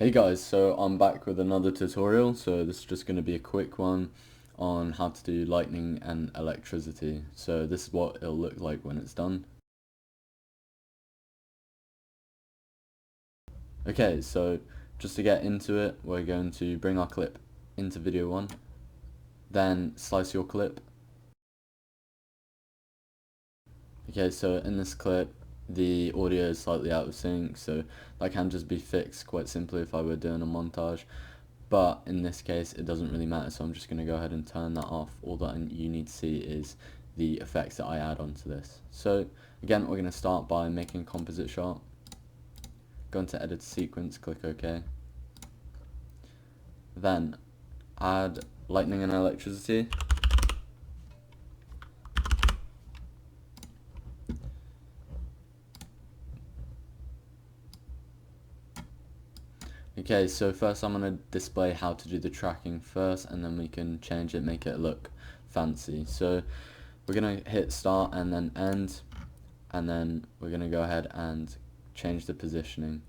Hey guys, so I'm back with another tutorial. So this is just going to be a quick one on how to do lightning and electricity. So this is what it'll look like when it's done. Okay, so just to get into it, we're going to bring our clip into video 1, then slice your clip. Okay, so in this clip the audio is slightly out of sync, so that can just be fixed quite simply if I were doing a montage. But in this case it doesn't really matter, so I'm just going to go ahead and turn that off. All that you need to see is the effects that I add onto this. So again, we're going to start by making a composite shot. Go into edit sequence, click OK. Then add lightning and electricity. Okay, so first I'm going to display how to do the tracking first, and then we can change it, make it look fancy. So we're going to hit start and then end, and then we're going to go ahead and change the positioning.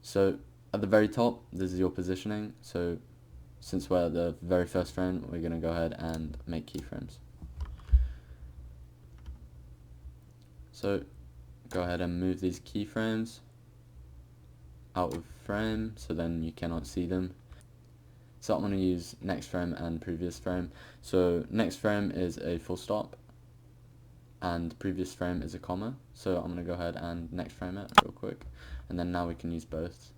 So at the very top, this is your positioning. So since we're at the very first frame, we're going to go ahead and make keyframes. So go ahead and move these keyframes out of frame so then you cannot see them. So I'm going to use next frame and previous frame. So next frame is a full stop and previous frame is a comma. So I'm going to go ahead and next frame it real quick, and then now we can use both.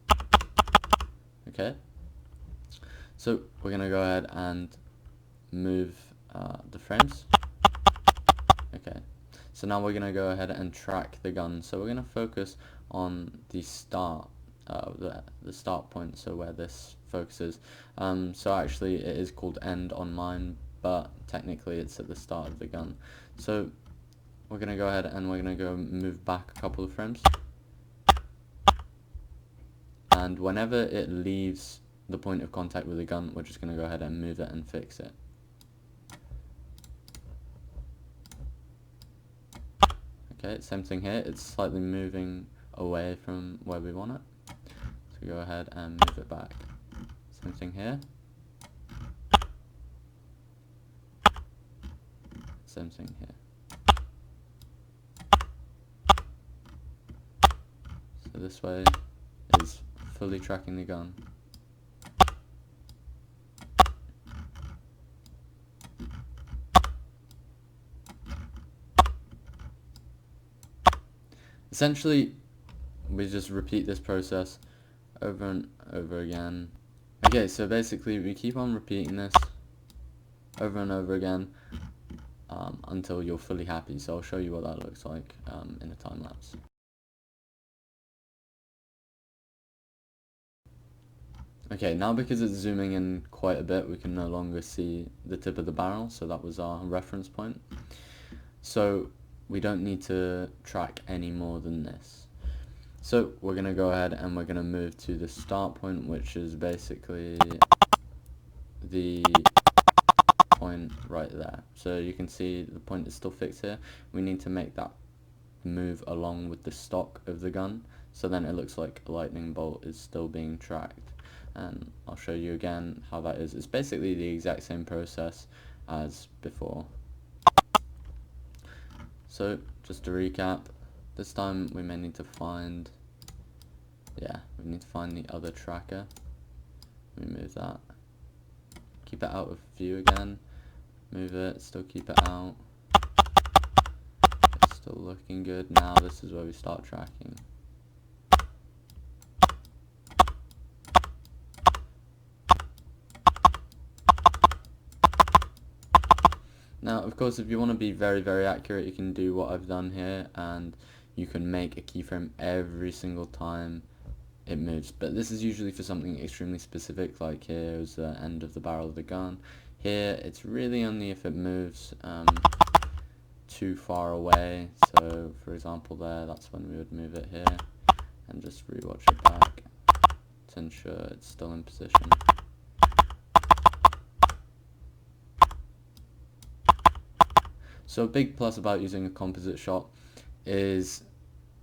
Okay, so we're going to go ahead and move the frames. Okay, so now we're going to go ahead and track the gun. So we're going to focus on the start, the start point, so where this focuses. So actually it is called end on mine, but technically it's at the start of the gun. So we're going to go ahead and we're going to go move back a couple of frames, and whenever it leaves the point of contact with the gun, we're just going to go ahead and move it and fix it. Okay, same thing here, it's slightly moving away from where we want it, so go ahead and move it back. Same thing here, same thing here. So this way is fully tracking the gun. Essentially, we just repeat this process over and over again. Okay, so basically we keep on repeating this over and over again until you're fully happy. So I'll show you what that looks like in a time lapse. Okay, now because it's zooming in quite a bit, we can no longer see the tip of the barrel, so that was our reference point. So we don't need to track any more than this. So we're going to go ahead and we're going to move to the start point, which is basically the point right there. So you can see the point is still fixed here. We need to make that move along with the stock of the gun, so then it looks like a lightning bolt is still being tracked. And I'll show you again how that is. It's basically the exact same process as before. So just to recap, this time we may need to find, we need to find the other tracker. Remove that, keep it out of view again, move it, still keep it out. It's still looking good. Now this is where we start tracking. Now, of course, if you want to be very, very accurate, you can do what I've done here, and you can make a keyframe every single time it moves. But this is usually for something extremely specific, like here is the end of the barrel of the gun. Here, it's really only if it moves too far away. So, for example, there, that's when we would move it here, and just rewatch it back to ensure it's still in position. So a big plus about using a composite shot is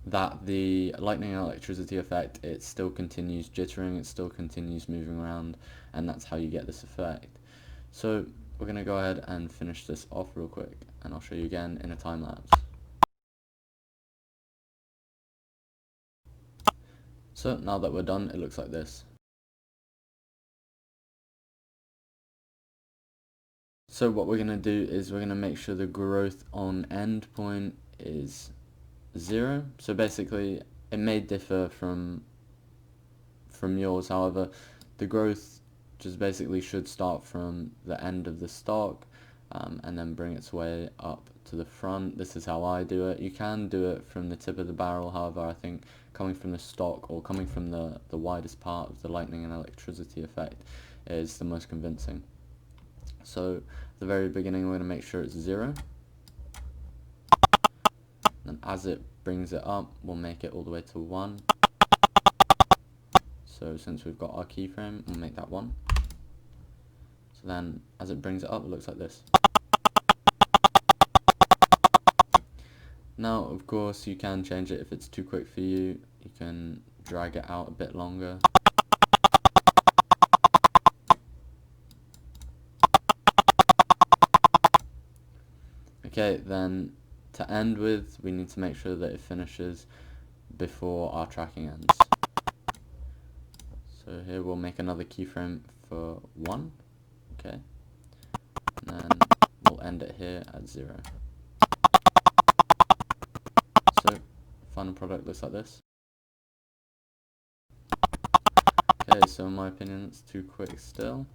that the lightning and electricity effect, it still continues jittering, it still continues moving around, and that's how you get this effect. So we're going to go ahead and finish this off real quick, and I'll show you again in a time lapse. So now that we're done, it looks like this. So what we're going to do is we're going to make sure the growth on end point is 0. So basically it may differ from yours, however the growth just basically should start from the end of the stock and then bring its way up to the front. This is how I do it. You can do it from the tip of the barrel, however I think coming from the stock or coming from the widest part of the lightning and electricity effect is the most convincing. So at the very beginning we're going to make sure it's 0, and as it brings it up we'll make it all the way to 1. So since we've got our keyframe, we'll make that 1. So then as it brings it up, it looks like this. Now of course you can change it if it's too quick for you. You can drag it out a bit longer. Okay, then to end with, we need to make sure that it finishes before our tracking ends. So here we'll make another keyframe for 1. Okay, and then we'll end it here at 0. So final product looks like this. Okay, so in my opinion it's too quick still.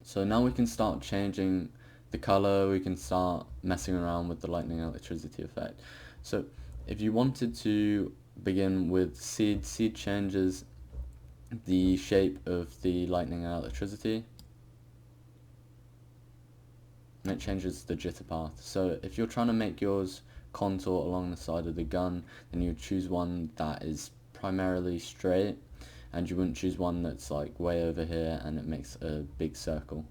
So now we can start changing the color, we can start messing around with the lightning and electricity effect. So if you wanted to begin with seed changes the shape of the lightning and electricity, and it changes the jitter path. So if you're trying to make yours contour along the side of the gun, then you would choose one that is primarily straight, and you wouldn't choose one that's like way over here and it makes a big circle.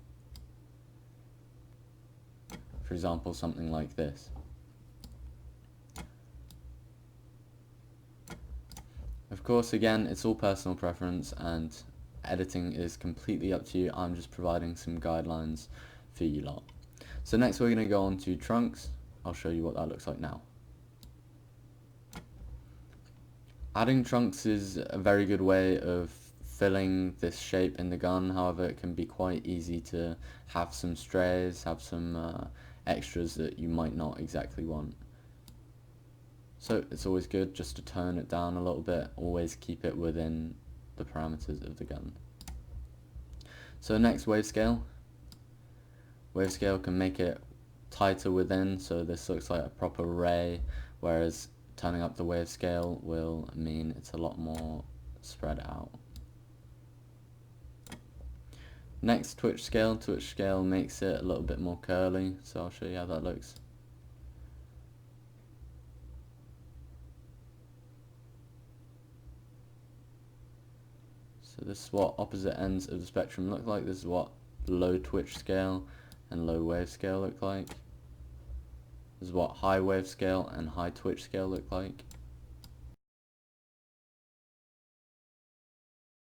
For example, something like this. Of course, again, it's all personal preference and editing is completely up to you. I'm just providing some guidelines for you lot. So next we're going to go on to trunks. I'll show you what that looks like now. Adding trunks is a very good way of filling this shape in the gun, however it can be quite easy to have some strays, have some extras that you might not exactly want. So it's always good just to tone it down a little bit, always keep it within the parameters of the gun. So next, wave scale. Wave scale can make it tighter within, so this looks like a proper ray, whereas turning up the wave scale will mean it's a lot more spread out. Next, twitch scale. Twitch scale makes it a little bit more curly, so I'll show you how that looks. So this is what opposite ends of the spectrum look like. This is what low twitch scale and low wave scale look like. This is what high wave scale and high twitch scale look like.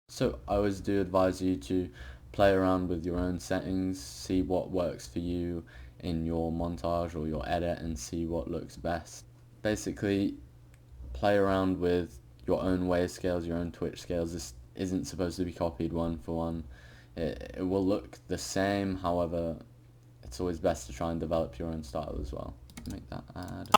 So I always do advise you to play around with your own settings, see what works for you in your montage or your edit and see what looks best. Basically, play around with your own wave scales, your own twitch scales. This isn't supposed to be copied one for one. It will look the same, however, it's always best to try and develop your own style as well. Make that add.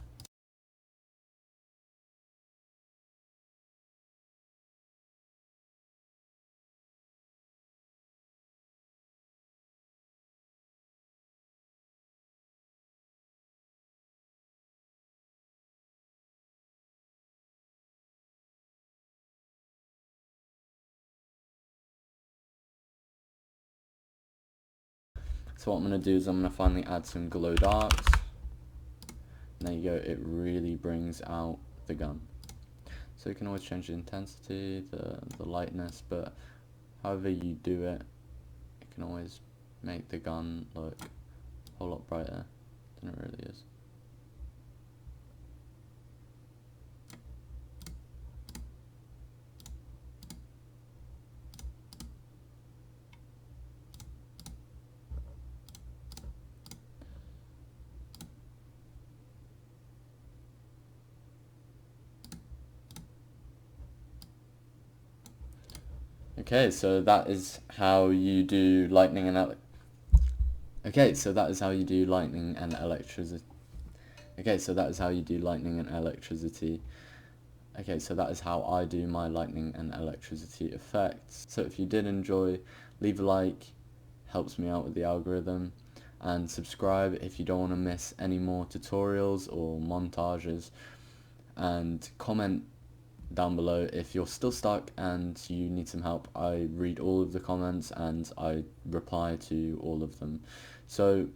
So what I'm going to do is I'm going to finally add some glow darks. And there you go, it really brings out the gun. So you can always change the intensity, the lightness, but however you do it, it can always make the gun look a whole lot brighter than it really is. Okay, so that is how you do lightning and Okay, so that is how you do lightning and electricity. Okay, so that is how you do lightning and electricity. Okay, so that is how I do my lightning and electricity effects. So if you did enjoy, leave a like, helps me out with the algorithm, and subscribe if you don't want to miss any more tutorials or montages, and comment down below if you're still stuck and you need some help. I read all of the comments and I reply to all of them. So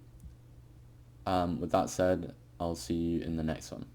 with that said, I'll see you in the next one.